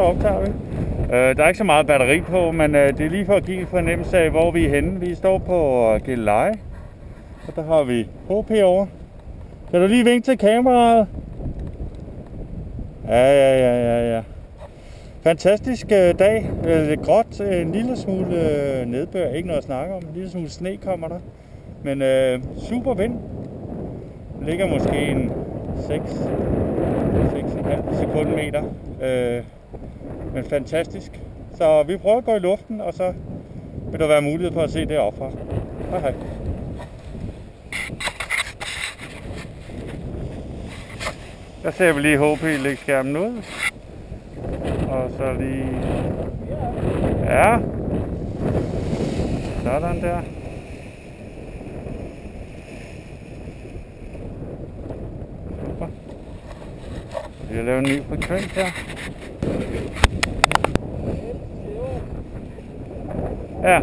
optager vi. Der er ikke så meget batteri på, men det er lige for at give en fornemmelse af, hvor vi er henne. Vi står på Gilleleje, og der har vi HP over. Kan du lige vinke til kameraet? Ja. Fantastisk dag. Lidt gråt, en lille smule nedbør, ikke noget at snakke om. En lille smule sne kommer der. Men super vind. Den ligger måske en 6,5 sekundmeter. Men fantastisk. Så vi prøver at gå i luften, og så vil der være mulighed for at se det opfra. Hej. Der ser vi lige HP lægge skærmen ud. Og så lige... Ja. Sådan der. Super. Vi har lavet en ny frekvens her. Ja.